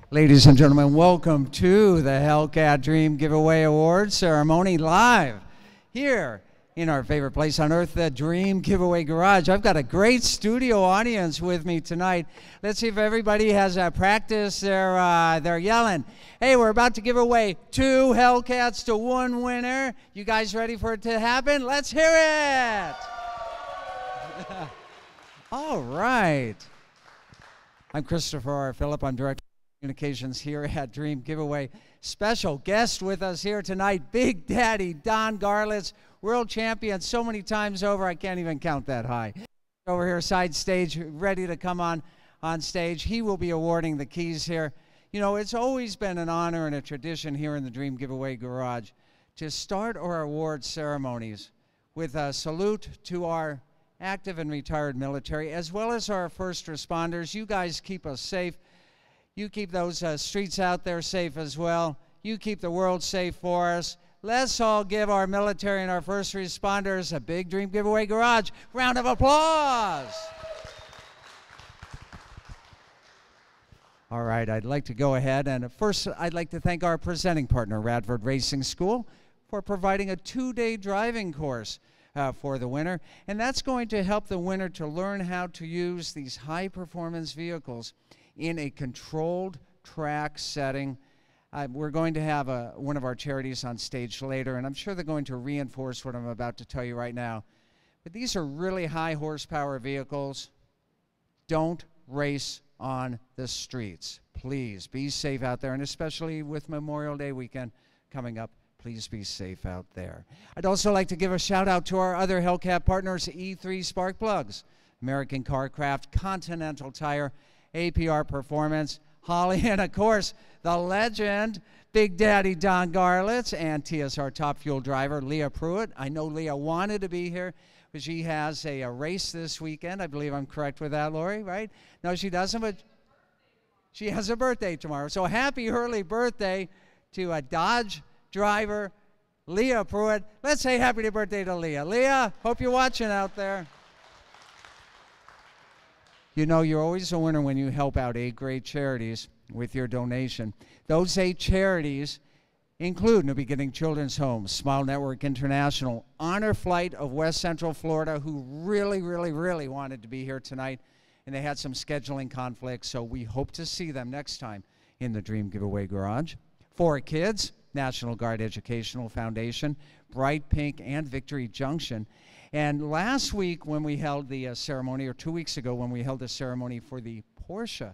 Ladies and gentlemen, welcome to the Hellcat Dream Giveaway Awards ceremony live here in our favorite place on earth, the Dream Giveaway Garage. I've got a great studio audience with me tonight. Let's see if everybody has practice. They're yelling, hey, we're about to give away 2 Hellcats to 1 winner. You guys ready for it to happen? Let's hear it. All right. I'm Christopher R. Phillip. I'm Director of Communications here at Dream Giveaway. Special guest with us here tonight, Big Daddy Don Garlits, world champion so many times over, I can't even count that high. Over here, side stage, ready to come on stage. He will be awarding the keys here. You know, it's always been an honor and a tradition here in the Dream Giveaway Garage to start our award ceremonies with a salute to our active and retired military, as well as our first responders. You guys keep us safe. You keep those streets out there safe as well. You keep the world safe for us. Let's all give our military and our first responders a big Dream Giveaway Garage round of applause. All right, I'd like to go ahead, and first I'd like to thank our presenting partner, Radford Racing School, for providing a 2-day driving course for the winner, and that's going to help the winner to learn how to use these high-performance vehicles in a controlled track setting. We're going to have one of our charities on stage later, and I'm sure they're going to reinforce what I'm about to tell you right now. But these are really high horsepower vehicles. Don't race on the streets. Please be safe out there, and especially with Memorial Day weekend coming up, please be safe out there. I'd also like to give a shout out to our other Hellcat partners, E3 Spark Plugs, American Carcraft, Continental Tire, APR Performance, Holly, and of course, the legend, Big Daddy Don Garlits, and TSR Top Fuel driver, Leah Pruitt. I know Leah wanted to be here, but she has a race this weekend. I believe I'm correct with that, Lori, right? No, she doesn't, but she has a birthday tomorrow. So happy early birthday to a Dodge driver, Leah Pruitt. Let's say happy birthday to Leah. Leah, hope you're watching out there. You know, you're always a winner when you help out 8 great charities with your donation. Those 8 charities include New Beginning Children's Home, Smile Network International, Honor Flight of West Central Florida, who really wanted to be here tonight, and they had some scheduling conflicts, so we hope to see them next time in the Dream Giveaway Garage. 4 Kids, National Guard Educational Foundation, Bright Pink, and Victory Junction. And last week when we held the ceremony, or 2 weeks ago when we held the ceremony for the Porsche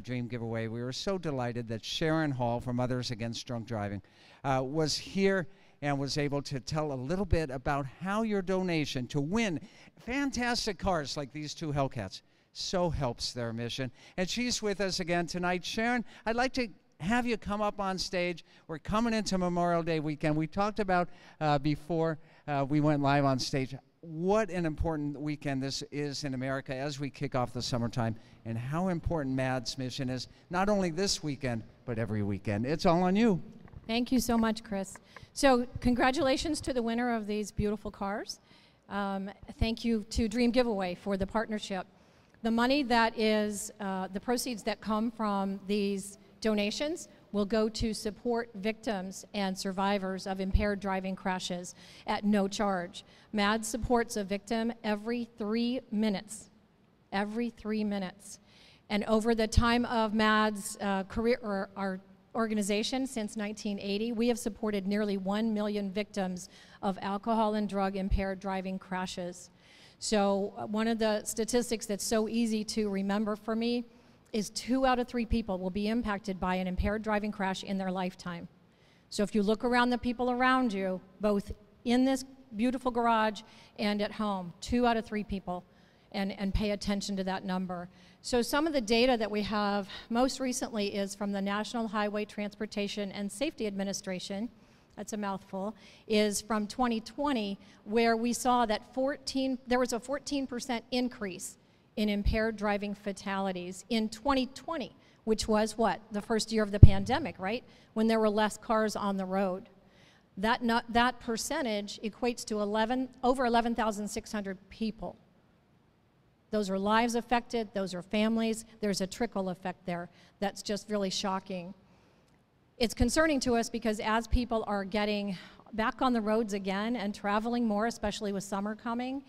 Dream Giveaway, we were so delighted that Sharon Hall from Mothers Against Drunk Driving was here and was able to tell a little bit about how your donation to win fantastic cars like these 2 Hellcats so helps their mission. And she's with us again tonight. Sharon, I'd like to have you come up on stage. We're coming into Memorial Day weekend. We talked about before we went live on stage what an important weekend this is in America as we kick off the summertime, and how important MAD's mission is, not only this weekend, but every weekend. It's all on you. Thank you so much, Chris. So congratulations to the winner of these beautiful cars. Thank you to Dream Giveaway for the partnership. The money that is, the proceeds that come from these donations will go to support victims and survivors of impaired driving crashes at no charge. MAD supports a victim every 3 minutes. Every 3 minutes. And over the time of MAD's career, or our organization since 1980, we have supported nearly 1 million victims of alcohol and drug impaired driving crashes. So one of the statistics that's so easy to remember for me is 2 out of 3 people will be impacted by an impaired driving crash in their lifetime. So if you look around the people around you, both in this beautiful garage and at home, 2 out of 3 people, and pay attention to that number. So some of the data that we have most recently is from the National Highway Transportation and Safety Administration, that's a mouthful, is from 2020, where we saw that there was a 14% increase in impaired driving fatalities in 2020, which was what? The first year of the pandemic, right? When there were less cars on the road. That percentage equates to over 11,600 people Those are lives affected, those are families. There's a trickle effect there that's just really shocking. It's concerning to us because as people are getting back on the roads again and traveling more, especially with summer coming,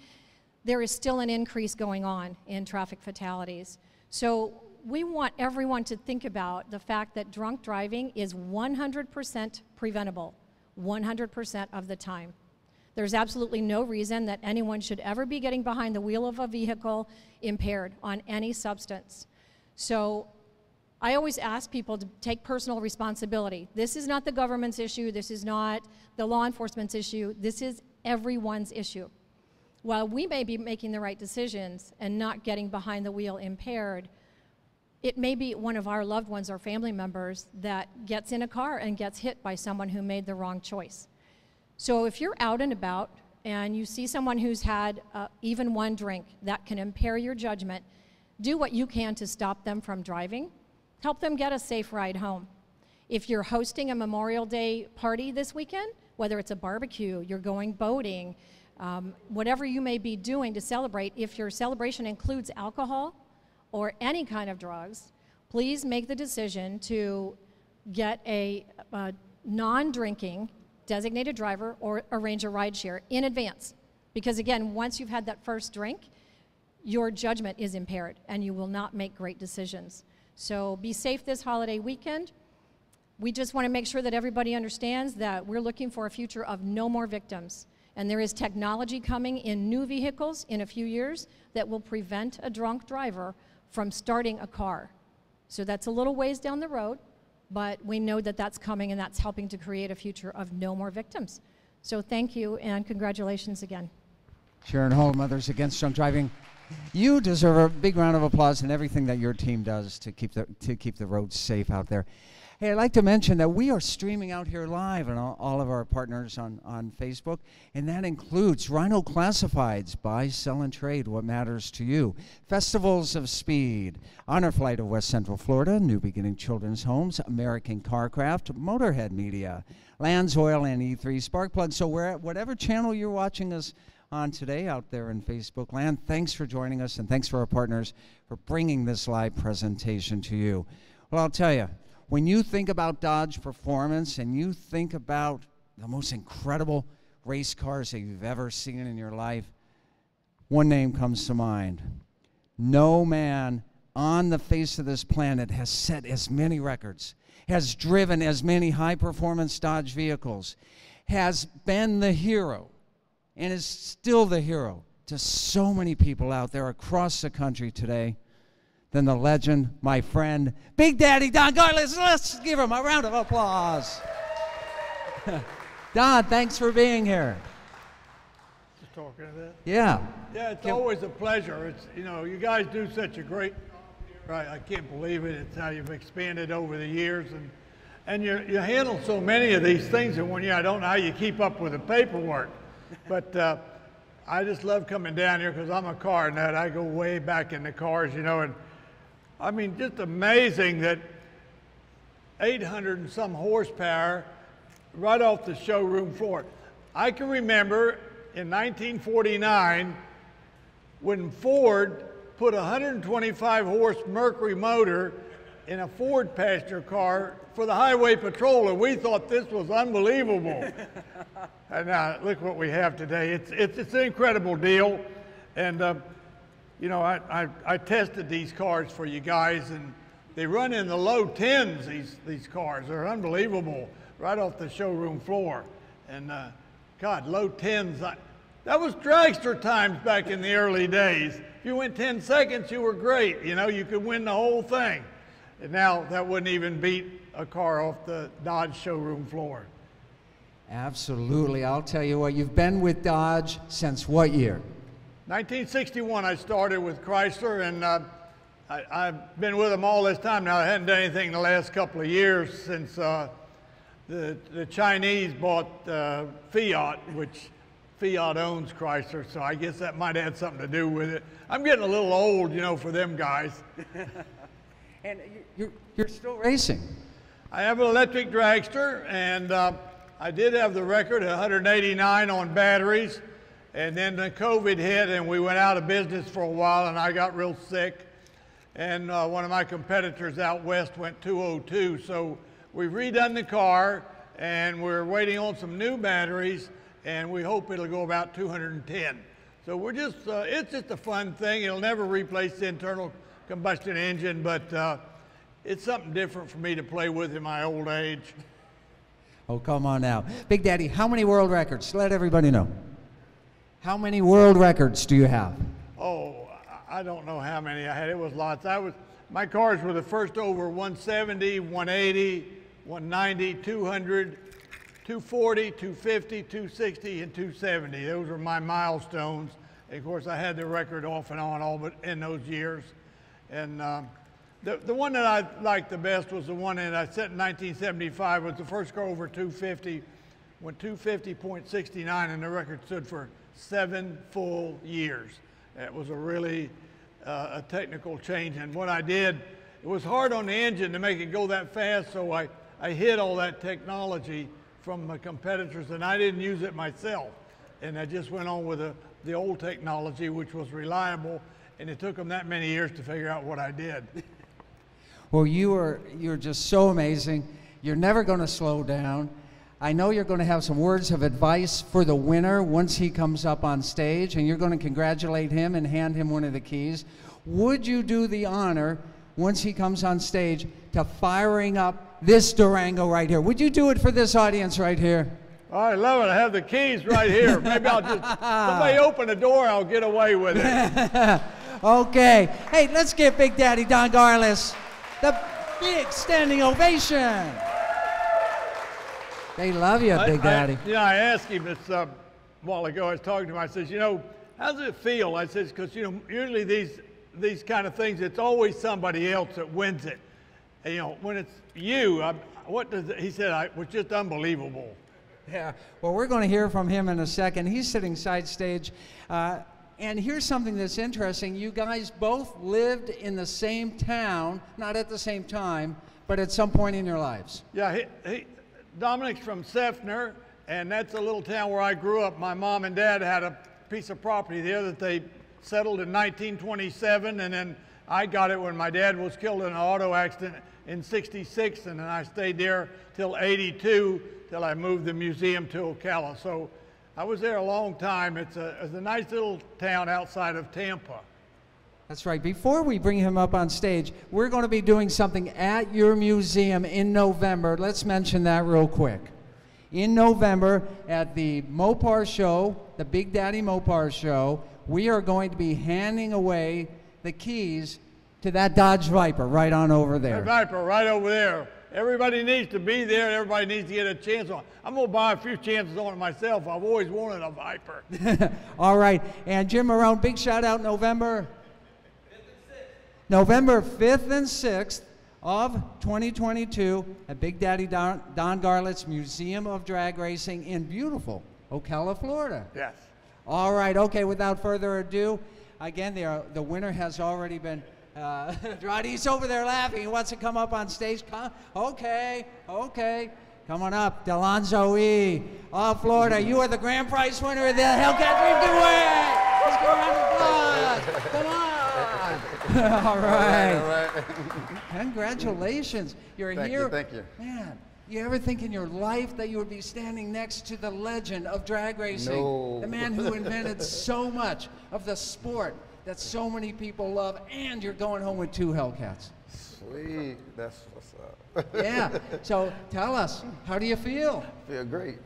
there is still an increase going on in traffic fatalities. So we want everyone to think about the fact that drunk driving is 100% preventable, 100% of the time. There's absolutely no reason that anyone should ever be getting behind the wheel of a vehicle impaired on any substance. So I always ask people to take personal responsibility. This is not the government's issue. This is not the law enforcement's issue. This is everyone's issue. While we may be making the right decisions and not getting behind the wheel impaired, it may be one of our loved ones or family members that gets in a car and gets hit by someone who made the wrong choice. So if you're out and about and you see someone who's had even one drink that can impair your judgment, do what you can to stop them from driving. Help them get a safe ride home. If you're hosting a Memorial Day party this weekend, whether it's a barbecue, you're going boating, whatever you may be doing to celebrate, if your celebration includes alcohol or any kind of drugs, please make the decision to get a non-drinking designated driver or arrange a ride share in advance. Because again, once you've had that first drink, your judgment is impaired and you will not make great decisions. So be safe this holiday weekend. We just want to make sure that everybody understands that we're looking for a future of no more victims. And there is technology coming in new vehicles in a few years that will prevent a drunk driver from starting a car. So that's a little ways down the road, but we know that that's coming and that's helping to create a future of no more victims. So thank you and congratulations again. Sharon Hull, Mothers Against Drunk Driving. You deserve a big round of applause and everything that your team does to keep the roads safe out there. Hey, I'd like to mention that we are streaming out here live on all of our partners on Facebook, and that includes Rhino Classifieds, Buy, Sell, and Trade, What Matters to You, Festivals of Speed, Honor Flight of West Central Florida, New Beginning Children's Homes, American Carcraft, Motorhead Media, Lands Oil, and E3 Spark Plug. So whatever channel you're watching us on today out there in Facebook land, thanks for joining us, and thanks for our partners for bringing this live presentation to you. Well, I'll tell you, when you think about Dodge performance and you think about the most incredible race cars that you've ever seen in your life, one name comes to mind. No man on the face of this planet has set as many records, has driven as many high-performance Dodge vehicles, has been the hero, and is still the hero to so many people out there across the country today than the legend, my friend, Big Daddy Don Garlits. Let's give him a round of applause. Don, thanks for being here. Just talking to that? Yeah. Yeah, it's always a pleasure. It's, you know, you guys do such a great, right, I can't believe it. It's how you've expanded over the years, and you handle so many of these things in 1 year. I don't know how you keep up with the paperwork, but I just love coming down here because I'm a car nut. I go way back in the cars, you know, and I mean, just amazing that 800 and some horsepower right off the showroom floor. I can remember in 1949 when Ford put a 125 horse Mercury motor in a Ford passenger car for the highway patrol, and we thought this was unbelievable. And now look what we have today. It's an incredible deal, and you know, I tested these cars for you guys, and they run in the low tens. These cars are unbelievable, right off the showroom floor. And God, low tens. That was dragster times back in the early days. If you went 10 seconds, you were great. You know, you could win the whole thing. And now that wouldn't even beat a car off the Dodge showroom floor. Absolutely. I'll tell you what, you've been with Dodge since what year? 1961 I started with Chrysler, and I've been with them all this time now. I hadn't done anything in the last couple of years since the Chinese bought Fiat, which Fiat owns Chrysler, so I guess that might have something to do with it. I'm getting a little old, you know, for them guys. And you're still racing. I have an electric dragster, and I did have the record at 189 on batteries. And then the COVID hit and we went out of business for a while and I got real sick. And one of my competitors out west went 202. So we've redone the car and we're waiting on some new batteries and we hope it'll go about 210. So we're just, it's just a fun thing. It'll never replace the internal combustion engine, but it's something different for me to play with in my old age. Oh, come on now. Big Daddy, how many world records? Let everybody know. How many world records do you have? Oh, I don't know how many I had. It was lots. My cars were the first over 170, 180, 190, 200, 240, 250, 260, and 270. Those were my milestones. And of course, I had the record off and on all but in those years. And the one that I liked the best was the one that I set in 1975. It was the first car over 250, went 250.69, and the record stood for 7 full years. It was a really a technical change. And what I did, it was hard on the engine to make it go that fast, so I hid all that technology from my competitors, and I didn't use it myself. And I just went on with the old technology, which was reliable, and it took them that many years to figure out what I did. Well, you're just so amazing. You're never going to slow down. I know you're going to have some words of advice for the winner once he comes up on stage, and you're going to congratulate him and hand him one of the keys. Would you do the honor, once he comes on stage, to firing up this Durango right here? Would you do it for this audience right here? Oh, I love it. I have the keys right here. Maybe I'll just, somebody open the door, I'll get away with it. Okay. Hey, let's give Big Daddy Don Garlis the big standing ovation. They love you, Big Daddy. I asked him this a while ago. I was talking to him. I says, how does it feel? I says, because, usually these kind of things, it's always somebody else that wins it. And, when it's you, he said, it was just unbelievable. Yeah, well, we're going to hear from him in a second. He's sitting side stage. And here's something that's interesting. You guys both lived in the same town, not at the same time, but at some point in your lives. Yeah, Dominic's from Seffner, and that's a little town where I grew up. My mom and dad had a piece of property there that they settled in 1927, and then I got it when my dad was killed in an auto accident in '66, and then I stayed there till '82, till I moved the museum to Ocala. So I was there a long time. It's a nice little town outside of Tampa. That's right. Before we bring him up on stage, we're going to be doing something at your museum in November. Let's mention that real quick. In November at the Mopar show, the Big Daddy Mopar show, we are going to be handing away the keys to that Dodge Viper right on over there. That Viper right over there. Everybody needs to be there. Everybody needs to get a chance on it. I'm going to buy a few chances on it myself. I've always wanted a Viper. All right. And Jim Marone, big shout out November 5th and 6th of 2022 at Big Daddy Don Garlit's Museum of Drag Racing in beautiful Ocala, Florida. Yes. All right. Okay. Without further ado, again, the winner has already been. He's over there laughing. He wants to come up on stage. Okay. Come on up. Delonzo E. of Florida. You are the grand prize winner of the Hellcat Dream Giveaway. Let's go around the applause. Come on. All right. Congratulations. You're here. Thank you. Man, you ever think in your life that you would be standing next to the legend of drag racing? No. The man who invented so much of the sport that so many people love, and you're going home with 2 Hellcats. Sweet, that's what's up. Yeah, so tell us, how do you feel? I feel great.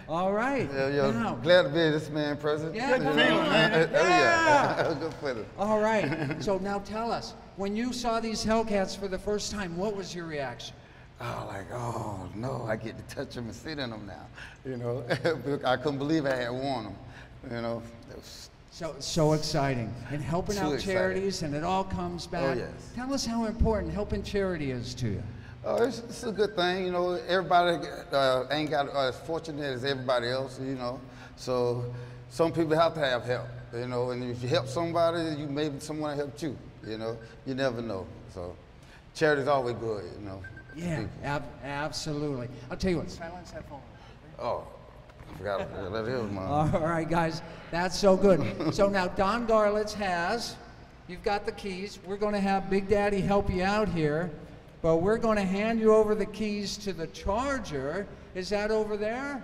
All right. Yeah, now, glad to be this man present. Yeah, Good feeling, man. Yeah. Good feeling. All right, so now tell us, when you saw these Hellcats for the first time, what was your reaction? Oh no, I get to touch them and sit in them now. I couldn't believe I had worn them. It was so exciting. And helping Too out exciting. charities, and it all comes back. Oh, yes. Tell us how important helping charity is to you. Oh, it's a good thing. Everybody ain't got as fortunate as everybody else, So some people have to have help, and if you help somebody, maybe someone helped you, You never know. So charity's always good, Yeah, absolutely. I'll tell you what, silence that phone. Oh. I forgot what that is, man. All right, guys, that's so good. So now Don Garlits you've got the keys. We're going to have Big Daddy help you out here, but we're going to hand you over the keys to the charger. Is that over there?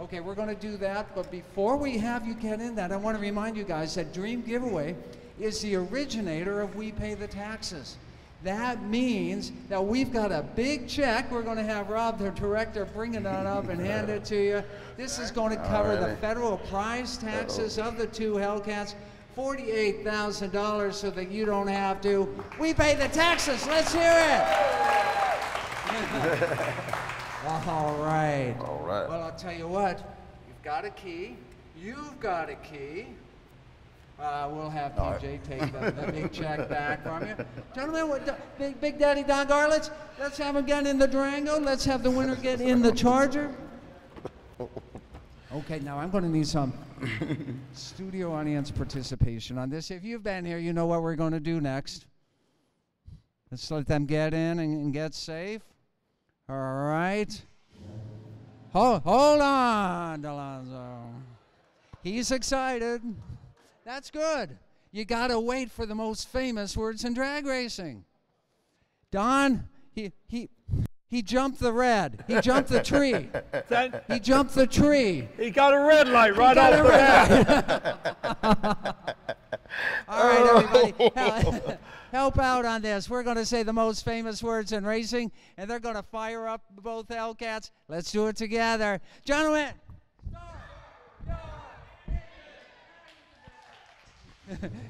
Okay, we're going to do that, but before we have you get in that, I want to remind you guys that Dream Giveaway is the originator of We Pay the Taxes. That means that we've got a big check. We're going to have Rob, the director, bring it on up and hand it to you. This is going to cover the federal prize taxes of the two Hellcats, $48,000, so that you don't have to. We pay the taxes. Let's hear it. All right. All right. Well, I'll tell you what. You've got a key. You've got a key. We'll have TJ take the big check back from you. Gentlemen, Big Daddy Don Garlits, let's have him get in the Durango. Let's have the winner get in the Charger. Okay, now I'm going to need some studio audience participation on this. If you've been here, you know what we're going to do next. Let's let them get in and get safe. All right. Hold on, Delonzo. He's excited. That's good. You got to wait for the most famous words in drag racing. Don, he jumped the red. He jumped the tree. He jumped the tree. He got a red light right off the bat. All right, everybody, help out on this. We're going to say the most famous words in racing, and they're going to fire up both Hellcats. Let's do it together. Gentlemen.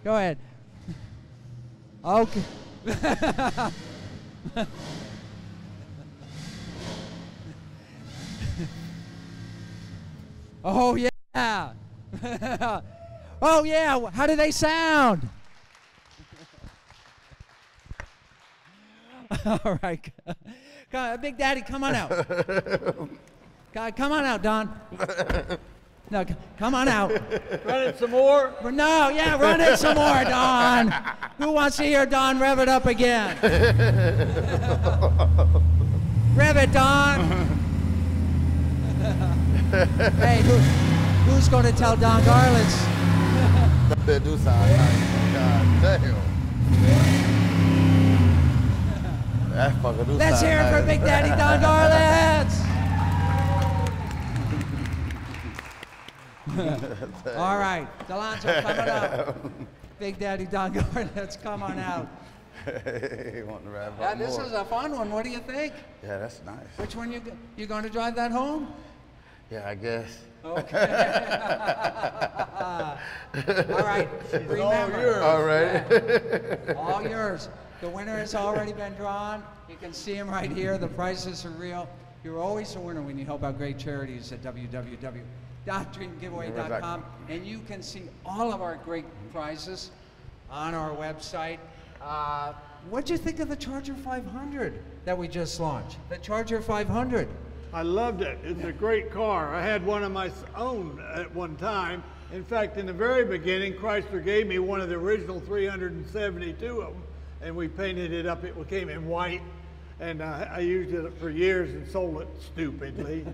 Go ahead. Okay. Oh, yeah. Oh, yeah. How do they sound? All right. Big Daddy, come on out. Come on out, Don. No, come on out. Run it some more? No, yeah, run it some more, Don. Who wants to hear Don rev it up again? Rev it, Don. Hey, who's going to tell Don Garlits? That do sound nice. God damn. That fucker do Let's sound hear it for nice. Big Daddy Don Garlits. All right, Delonzo, coming up. Big Daddy Don Garlits, come on out. He want to ride Yeah, this more. is a fun one. What do you think? Yeah, that's nice. Which one you going to drive that home? Yeah, I guess. Okay. All right. Remember. All right. All yours. The winner has already been drawn. You can see him right here. The prizes are real. You're always a winner when you help out great charities at www.dreamgiveaway.com. And you can see all of our great prizes on our website. What'd you think of the Charger 500 that we just launched? The Charger 500. I loved it. It's a great car. I had one of my own at one time. In fact, in the very beginning, Chrysler gave me one of the original 372 of them, and we painted it up. It came in white, and I used it for years and sold it stupidly.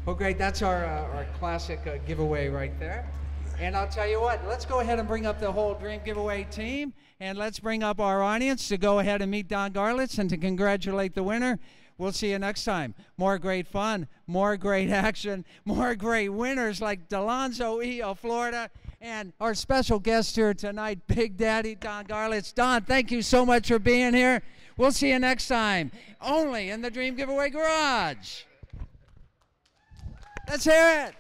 Well, great. That's our classic giveaway right there. And I'll tell you what, let's go ahead and bring up the whole Dream Giveaway team, and let's bring up our audience to go ahead and meet Don Garlits and to congratulate the winner. We'll see you next time. More great fun, more great action, more great winners like Delonzo E. of Florida, and our special guest here tonight, Big Daddy Don Garlits. Don, thank you so much for being here. We'll see you next time, only in the Dream Giveaway Garage. Let's hear it.